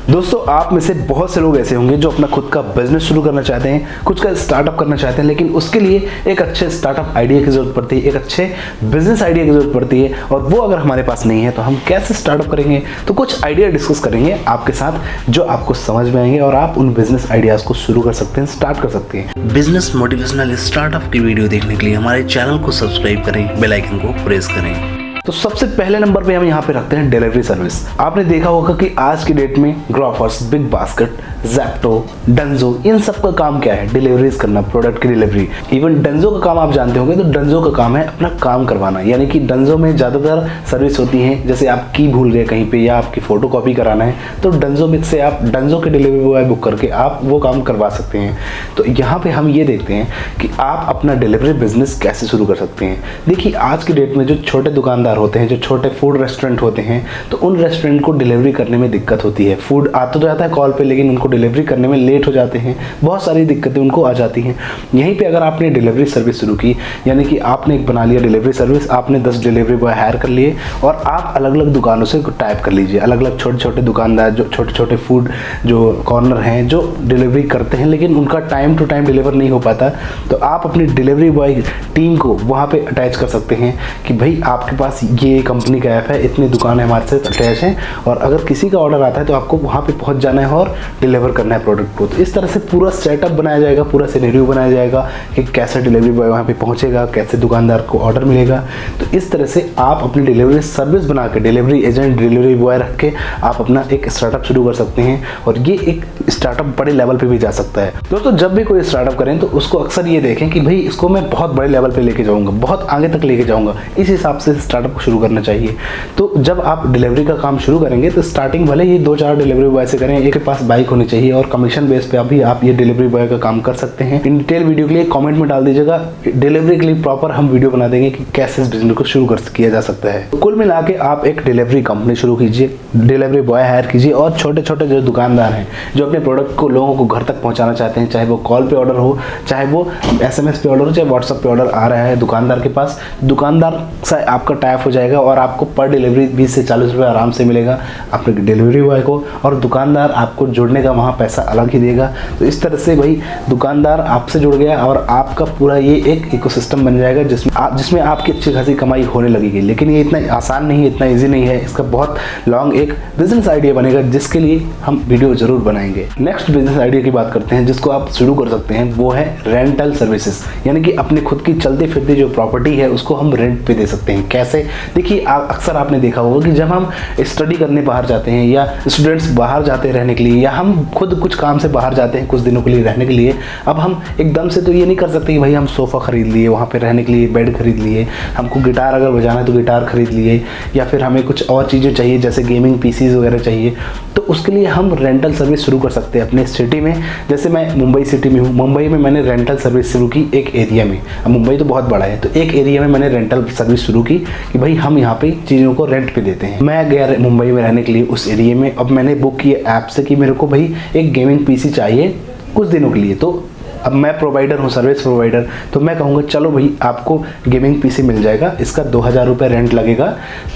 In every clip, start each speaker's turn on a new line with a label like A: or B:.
A: दोस्तों, आप में से बहुत से लोग ऐसे होंगे जो अपना खुद का बिजनेस शुरू करना चाहते हैं, खुद का स्टार्टअप करना चाहते हैं, लेकिन उसके लिए एक अच्छे स्टार्टअप आइडिया की जरूरत पड़ती है, एक अच्छे बिजनेस आइडिया की जरूरत पड़ती है। और वो अगर हमारे पास नहीं है तो हम कैसे स्टार्टअप करेंगे। तो कुछ आइडिया डिस्कस करेंगे आपके साथ जो आपको समझ में आएंगे और आप उन बिजनेस आइडियाज को शुरू कर सकते हैं, स्टार्ट कर सकते हैं।
B: बिजनेस मोटिवेशनल स्टार्टअप की वीडियो देखने के लिए हमारे चैनल को सब्सक्राइब करें, बेल आइकन को प्रेस करें।
A: तो सबसे पहले नंबर पे हम यहाँ पे रखते हैं डिलीवरी सर्विस। आपने देखा होगा कि आज की डेट में Grofers, Big Basket, Zepto, Dunzo, इन सब का काम क्या है? डिलीवरीज करना, प्रोडक्ट की डिलीवरी। इवन डंजो का काम आप जानते होंगे, तो डंजो का काम है अपना काम करवाना। यानी कि डंजो में ज़्यादातर सर्विस होती है, जैसे आप की भूल गए कहीं पे या आपकी फोटो कॉपी कराना है, तो डंजो में से आप डंजो के डिलीवरी बॉय बुक करके आप वो काम करवा सकते हैं। तो यहाँ पे हम ये देखते हैं कि आप अपना डिलीवरी बिजनेस कैसे शुरू कर सकते हैं। देखिए, आज की डेट में जो छोटे दुकानदार होते हैं, जो छोटे फूड रेस्टोरेंट होते हैं, तो उन रेस्टोरेंट को डिलीवरी करने में दिक्कत होती है। फूड आ तो जाता है कॉल पे, लेकिन उनको डिलीवरी करने में लेट हो जाते हैं, बहुत सारी दिक्कतें उनको आ जाती हैं। यहीं पे अगर आपने डिलीवरी सर्विस शुरू की, यानी कि आपने एक बना लिया डिलीवरी सर्विस, आपने 10 डिलीवरी बॉय हायर कर लिए और आप अलग अलग दुकानों से टाइप कर लीजिए। अलग अलग छोटे छोटे दुकानदार, जो छोटे छोटे फूड जो कॉर्नर हैं, जो डिलीवरी करते हैं लेकिन उनका टाइम टू टाइम डिलीवर नहीं हो पाता, तो आप अपनी डिलीवरी बॉय टीम को वहाँ पे अटैच कर सकते हैं कि भाई आपके पास ये कंपनी का ऐप है, इतनी दुकानें हमारे साथ अटैच हैं, और अगर किसी का ऑर्डर आता है तो आपको वहाँ पे पहुँच जाना है और डिलीवर करना है प्रोडक्ट को। तो इस तरह से पूरा सेटअप बनाया जाएगा, पूरा सिनेरियो बनाया जाएगा कि कैसे डिलीवरी बॉय वहाँ पे पहुँचेगा, कैसे दुकानदार को ऑर्डर मिलेगा। तो इस तरह से आप अपनी डिलीवरी सर्विस बना के, डिलीवरी एजेंट, डिलीवरी बॉय रख के आप अपना एक स्टार्टअप शुरू कर सकते हैं, और ये एक स्टार्टअप बड़े लेवल पे भी जा सकता है। दोस्तों, जब भी कोई स्टार्टअप करें तो उसको अक्सर ये देखें कि भाई इसको मैं बहुत बड़े लेवल पे लेके जाऊँगा, बहुत आगे तक लेके जाऊँगा, इस हिसाब से स्टार्टअप को शुरू करना चाहिए। तो जब आप डिलीवरी का काम शुरू करेंगे तो स्टार्टिंग भले ही 2-4 डिलीवरी बॉय से करें, एक के पास बाइक होनी चाहिए, और कमीशन बेस पे अभी आप ये डिलीवरी बॉय का काम कर सकते हैं। इन डिटेल वीडियो के लिए कमेंट में डाल दीजिएगा, डिलीवरी के लिए प्रॉपर हम वीडियो बना देंगे कि कैसे इस बिजनेस को शुरू किया जा सकता है। तो कुल मिला के आप एक डिलीवरी कंपनी शुरू कीजिए, डिलीवरी बॉय हायर कीजिए, और छोटे छोटे जो दुकानदार हैं जो अपने प्रोडक्ट को लोगों को घर तक पहुंचाना चाहते हैं, चाहे वो कॉल पे ऑर्डर हो, चाहे वो SMS पे ऑर्डर हो, चाहे व्हाट्सएप पे ऑर्डर आ रहा है दुकानदार के पास, दुकानदार से आपका टाइप हो जाएगा और आपको पर डिलीवरी 20 से 40 रुपये आराम से मिलेगा अपने डिलीवरी बॉय को, और दुकानदार आपको जुड़ने का वहाँ पैसा अलग ही देगा। तो इस तरह से भाई दुकानदार आपसे जुड़ गया और आपका पूरा ये एक इकोसिस्टम बन जाएगा जिसमें आपकी अच्छी खासी कमाई होने लगेगी। लेकिन ये इतना आसान नहीं है, इतना ईजी नहीं है, इसका बहुत लॉन्ग एक बिजनेस आइडिया बनेगा, जिसके लिए हम वीडियो जरूर बनाएंगे। नेक्स्ट बिजनेस आइडिया की बात करते हैं जिसको आप शुरू कर सकते हैं, वो है रेंटल सर्विसेज। यानी कि अपनी खुद की चलती फिरती जो प्रॉपर्टी है उसको हम रेंट पे दे सकते हैं। कैसे? देखिए, अक्सर आपने देखा होगा कि जब हम स्टडी करने बाहर जाते हैं, या स्टूडेंट्स बाहर जाते हैं रहने के लिए, या हम खुद कुछ काम से बाहर जाते हैं कुछ दिनों के लिए रहने के लिए, अब हम एकदम से तो ये नहीं कर सकते कि भाई हम सोफ़ा खरीद लिए, वहाँ पे रहने के लिए बेड खरीद लिए, हमको गिटार अगर बजाना है तो गिटार खरीद लिए, या फिर हमें कुछ और चीज़ें चाहिए जैसे गेमिंग PCs वगैरह चाहिए, तो उसके लिए हम रेंटल सर्विस शुरू कर सकते हैं अपने सिटी में। जैसे मैं मुंबई सिटी में हूँ, मुंबई में मैंने रेंटल सर्विस शुरू की एक एरिया में। अब मुंबई तो बहुत बड़ा है, तो एक एरिया में मैंने रेंटल सर्विस शुरू की कि भाई हम यहाँ पे चीज़ों को रेंट पे देते हैं। मैं गया मुंबई में रहने के लिए उस एरिया में, अब मैंने बुक किया ऐप से कि मेरे को भाई एक गेमिंग PC चाहिए कुछ दिनों के लिए। तो अब मैं प्रोवाइडर हूँ, सर्विस प्रोवाइडर, तो मैं कहूँगा चलो भाई आपको गेमिंग PC मिल जाएगा, इसका 2000 रुपये रेंट लगेगा,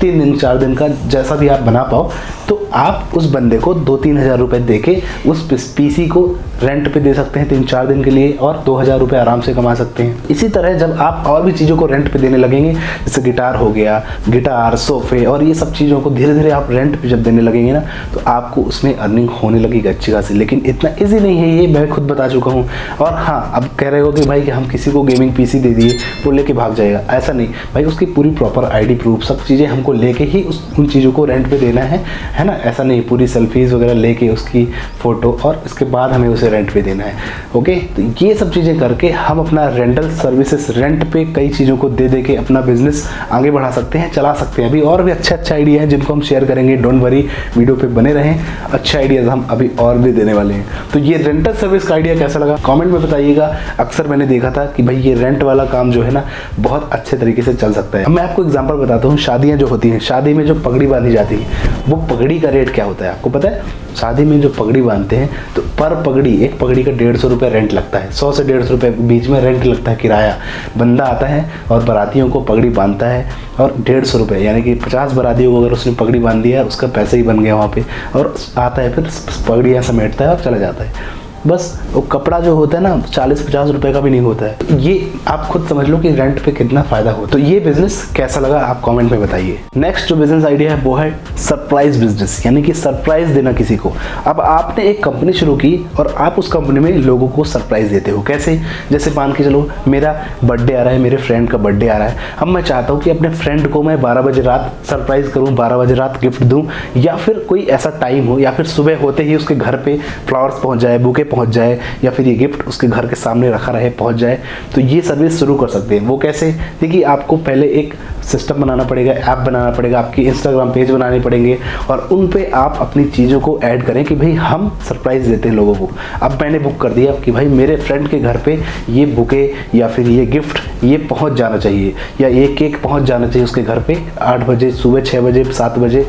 A: 3 दिन 4 दिन का जैसा भी आप बना पाओ। तो आप उस बंदे को 2-3 हज़ार रुपये दे के उस PC को रेंट पे दे सकते हैं 3-4 दिन के लिए, और 2000 रुपये आराम से कमा सकते हैं। इसी तरह जब आप और भी चीज़ों को रेंट पे देने लगेंगे, जैसे गिटार हो गया, गिटार, सोफे और ये सब चीज़ों को धीरे धीरे आप रेंट पे जब देने लगेंगे ना, तो आपको उसमें अर्निंग होने लगेगी अच्छी खासी। लेकिन इतना ईजी नहीं है, ये मैं खुद बता चुका हूँ। और हाँ, अब कह रहे हो कि भाई कि हम किसी को गेमिंग PC दे दिए वो लेके भाग जाएगा, ऐसा नहीं भाई, उसकी पूरी प्रॉपर ID प्रूफ सब चीज़ें हमको लेके ही उन चीज़ों को रेंट पे देना है ना, ऐसा नहीं पूरी सेल्फीज़ वगैरह लेके उसकी फ़ोटो और इसके बाद हमें उसे रेंट पे देना है। ओके, तो ये सब चीज़ें करके हम अपना रेंटल सर्विसेज रेंट पे कई चीज़ों को दे के अपना बिजनेस आगे बढ़ा सकते हैं, चला सकते हैं। अभी और भी अच्छे आइडिया हैं जिनको हम शेयर करेंगे, डोंट वरी, वीडियो पे बने रहें, अच्छे आइडियाज़ हम अभी और भी देने वाले हैं। तो ये रेंटल सर्विस का आइडिया कैसा लगा कॉमेंट में बताइएगा। अक्सर मैंने देखा था कि भाई ये रेंट वाला काम जो है ना बहुत अच्छे तरीके से चल सकता है। अब मैं आपको एग्जांपल बताता हूँ, शादियाँ जो होती हैं, शादी में जो पगड़ी बांधी जाती है, वो पगड़ी का रेट क्या होता है आपको पता है? शादी में जो पगड़ी बांधते हैं तो पर पगड़ी, एक पगड़ी का 150 रुपये रेंट लगता है, 100 से 150 रुपये बीच में रेंट लगता है किराया। बंदा आता है और बारातियों को पगड़ी बांधता है और 150 रुपये, यानी कि 50 बारातियों को अगर उसने पगड़ी बांध दिया उसका पैसा ही बन गया वहाँ पे, और आता है फिर पगड़ियाँ समेटता है और चला जाता है। बस वो कपड़ा जो होता है ना 40-50 रुपए का भी नहीं होता है। ये आप खुद समझ लो कि रेंट पे कितना फायदा हो। तो ये बिजनेस कैसा लगा आप कमेंट में बताइए। नेक्स्ट जो बिजनेस आइडिया है वो है सरप्राइज बिजनेस, यानी कि सरप्राइज देना किसी को। अब आपने एक कंपनी शुरू की और आप उस कंपनी में लोगों को सरप्राइज देते हो। कैसे? जैसे मान के चलो मेरा बर्थडे आ रहा है, मेरे फ्रेंड का बर्थडे आ रहा है, अब मैं चाहता हूँ कि अपने फ्रेंड को मैं 12 बजे रात सरप्राइज करूँ, 12 बजे रात गिफ्ट दूँ, या फिर कोई ऐसा टाइम हो, या फिर सुबह होते ही उसके घर पे फ्लावर्स पहुँच जाए, बुके पहुंच जाए, या फिर ये गिफ्ट उसके घर के सामने रखा रहे, पहुंच जाए। तो ये सर्विस शुरू कर सकते हैं। वो कैसे? देखिए आपको पहले एक सिस्टम बनाना पड़ेगा, ऐप बनाना पड़ेगा, आपकी इंस्टाग्राम पेज बनाने पड़ेंगे और उन पे आप अपनी चीज़ों को ऐड करें कि भाई हम सरप्राइज देते हैं लोगों को। अब मैंने बुक कर दिया कि भाई मेरे फ्रेंड के घर पे ये बुके या फिर ये गिफ्ट ये पहुंच जाना चाहिए, या ये केक पहुंच जाना चाहिए उसके घर पे 8 बजे, सुबह 6 बजे, 7 बजे।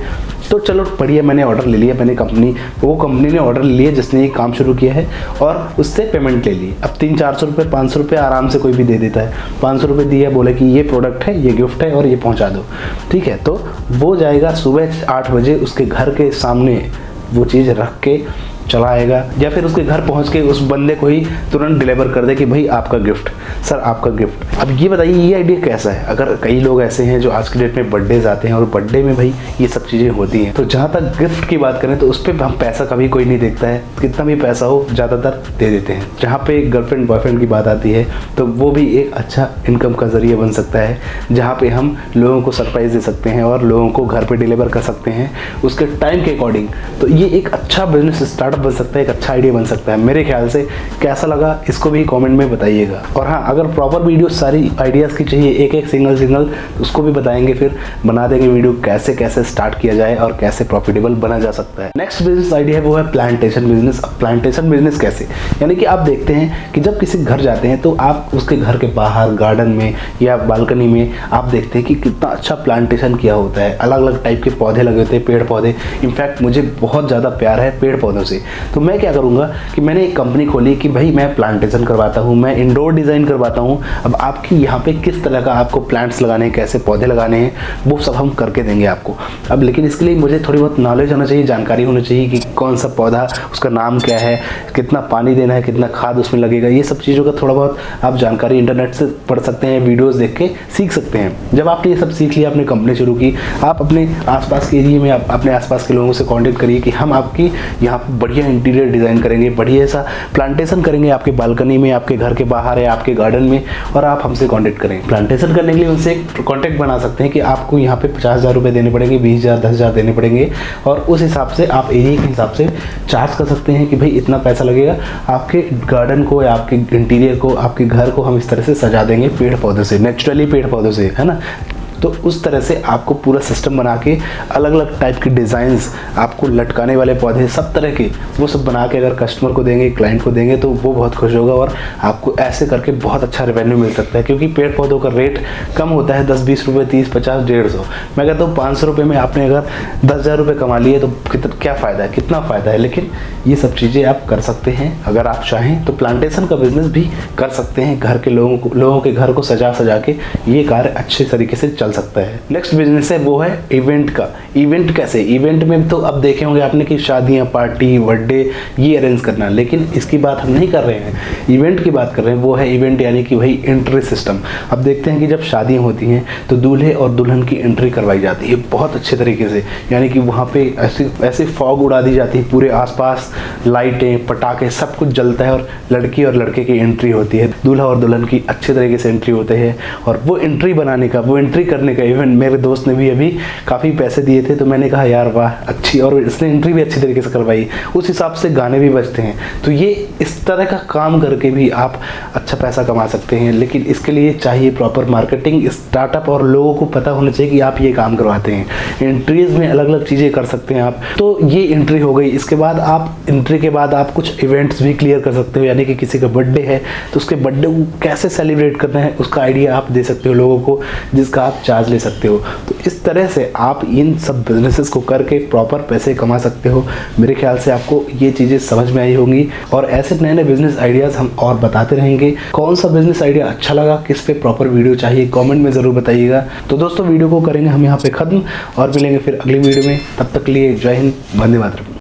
A: तो चलो बढ़िया, मैंने ऑर्डर ले लिया, मैंने वो कंपनी ने ऑर्डर ले लिया जिसने ये काम शुरू किया है, और उससे पेमेंट ले ली। अब 300-400 रुपये, 500 रुपये आराम से कोई भी दे देता है। 500 रुपये दिया, बोले कि ये प्रोडक्ट है, ये गिफ्ट है और ये पहुंचा दो, ठीक है। तो वो जाएगा सुबह 8 बजे उसके घर के सामने, वो चीज़ रख के चला आएगा, या फिर उसके घर पहुंच के उस बंदे को ही तुरंत डिलीवर कर दे कि भाई आपका गिफ्ट, सर आपका गिफ्ट। अब ये बताइए ये आइडिया कैसा है? अगर कई लोग ऐसे हैं जो आज की डेट में बर्थडेज आते हैं और बर्थडे में भाई ये सब चीज़ें होती हैं, तो जहाँ तक गिफ्ट की बात करें तो उस पर हम पैसा कभी कोई नहीं देखता है, कितना भी पैसा हो ज़्यादातर दे देते हैं। जहाँ पे गर्लफ्रेंड बॉयफ्रेंड की बात आती है तो वो भी एक अच्छा इनकम का जरिया बन सकता है, जहाँ पे हम लोगों को सरप्राइज दे सकते हैं और लोगों को घर पे डिलीवर कर सकते हैं उसके टाइम के अकॉर्डिंग। तो ये एक अच्छा बिजनेस स्टार्टअप बन सकता है, एक अच्छा आइडिया बन सकता है मेरे ख्याल से। कैसा लगा इसको भी कमेंट में बताइएगा। और हाँ, अगर प्रॉपर वीडियो सारी आइडियाज़ की चाहिए, एक एक सिंगल उसको भी बताएंगे, फिर बना देंगे वीडियो कैसे कैसे स्टार्ट किया जाए और कैसे प्रॉफिटेबल बना जा सकता है। नेक्स्ट बिजनेस आइडिया है वो है प्लांटेशन बिजनेस। अब प्लांटेशन बिजनेस कैसे? यानी कि आप देखते हैं कि जब किसी घर जाते हैं तो आप उसके घर के बाहर गार्डन में या बालकनी में आप देखते हैं कि कितना अच्छा प्लांटेशन किया होता है, अलग अलग टाइप के पौधे लगे होते हैं, पेड़ पौधे। इनफैक्ट मुझे बहुत ज़्यादा प्यार है पेड़ पौधों से। तो मैं क्या करूँगा कि मैंने एक कंपनी खोली कि भाई मैं प्लांटेशन करवाता हूँ, मैं इंडोर डिज़ाइन करवाता हूँ। अब आपकी यहाँ पे किस तरह का आपको प्लांट्स लगाने हैं, कैसे पौधे लगाने हैं, वो सब हम करके देंगे आपको। अब लेकिन इसके लिए मुझे थोड़ी बहुत नॉलेज होना चाहिए, जानकारी होनी चाहिए कि कौन सा पौधा, उसका नाम क्या है, कितना पानी देना है, कितना खाद उसमें लगेगा, ये सब चीज़ों का थोड़ा बहुत आप जानकारी इंटरनेट से पढ़ सकते हैं, वीडियोस देख के सीख सकते हैं। जब आपने ये सब सीख लिया, आपने कंपनी शुरू की, आप अपने आसपास के एरिया में अपने आसपास के लोगों से कॉन्टेक्ट करिए कि हम आपकी यहाँ बढ़िया इंटीरियर डिज़ाइन करेंगे, बढ़िया सा प्लांटेशन करेंगे आपके बालकनी में, आपके घर के बाहर है, आपके गार्डन में, और आप हमसे कांटेक्ट करें। प्लांटेशन करने के लिए उनसे एक कॉन्टैक्ट बना सकते हैं कि आपको यहाँ पे 50,000 रुपये देने पड़ेंगे, 20,000, 10,000 देने पड़ेंगे, और उस हिसाब से आप एरिया के हिसाब से चार्ज कर सकते हैं कि भाई इतना पैसा लगेगा। आपके गार्डन को या आपके इंटीरियर को, आपके घर को हम इस तरह से सजा देंगे पेड़ पौधों से, नेचुरली पेड़ पौधों से, है ना। तो उस तरह से आपको पूरा सिस्टम बना के अलग अलग टाइप की डिज़ाइंस, आपको लटकाने वाले पौधे, सब तरह के वो सब बना के अगर कस्टमर को देंगे, क्लाइंट को देंगे, तो वो बहुत खुश होगा और आपको ऐसे करके बहुत अच्छा रेवेन्यू मिल सकता है। क्योंकि पेड़ पौधों का रेट कम होता है, 10-20 रुपये, 30, 50, 150। मैं कहता हूँ 500 रुपये में आपने अगर 10,000 रुपये कमा लिए तो क्या फ़ायदा है, कितना फ़ायदा है। लेकिन ये सब चीज़ें आप कर सकते हैं अगर आप चाहें तो। प्लांटेशन का बिजनेस भी कर सकते हैं, घर के लोगों के घर को सजा के ये कार्य अच्छे तरीके से चल सकता है। नेक्स्ट बिजनेस है वो है इवेंट का। इवेंट कैसे? इवेंट में तो अब देखे होंगे आपने कि शादियां, पार्टी, बर्थडे ये अरेंज करना, लेकिन इसकी बात हम नहीं कर रहे हैं, इवेंट की बात कर रहे हैं। वो है इवेंट, यानी कि भाई एंट्री सिस्टम। अब देखते हैं कि जब शादियां होती हैं तो दूल्हे और दुल्हन की एंट्री करवाई जाती है बहुत अच्छे तरीके से, यानी कि वहाँ पे ऐसे फॉग उड़ा दी जाती है, पूरे आसपास लाइटें, पटाखे सब कुछ जलता है, और लड़की और लड़के की एंट्री होती है, दूल्हा और दुल्हन की अच्छे तरीके से एंट्री होती है। और वो एंट्री बनाने का, वो एंट्री करने का, इवन मेरे दोस्त ने भी अभी काफ़ी पैसे दिए थे, तो मैंने कहा यार वाह अच्छी, और इसने एंट्री भी अच्छी तरीके से करवाई, उस हिसाब से गाने भी बजते हैं। तो ये इस तरह का काम करके भी आप अच्छा पैसा कमा सकते हैं, लेकिन इसके लिए चाहिए प्रॉपर मार्केटिंग, स्टार्टअप, और लोगों को पता होना चाहिए कि आप ये काम करवाते हैं। एंट्रीज में अलग अलग चीज़ें कर सकते हैं आप। तो ये एंट्री हो गई। इसके बाद आप एंट्री के बाद आप कुछ इवेंट्स भी क्लियर कर सकते हो, यानी कि किसी का बर्थडे है तो उसके बर्थडे को कैसे सेलिब्रेट करना है उसका आइडिया आप दे सकते हो लोगों को, जिसका आप चार्ज ले सकते हो। तो इस तरह से आप इन सब बिजनेसेस को करके प्रॉपर पैसे कमा सकते हो। मेरे ख्याल से आपको ये चीज़ें समझ में आई होंगी और ऐसे नए नए बिजनेस आइडियाज़ हम और बताते रहेंगे। कौन सा बिजनेस आइडिया अच्छा लगा, किस पे प्रॉपर वीडियो चाहिए, कमेंट में ज़रूर बताइएगा। तो दोस्तों वीडियो को करेंगे हम यहाँ पे ख़त्म और मिलेंगे फिर अगली वीडियो में। तब तक के लिए जय हिंद, वंदे मातरम।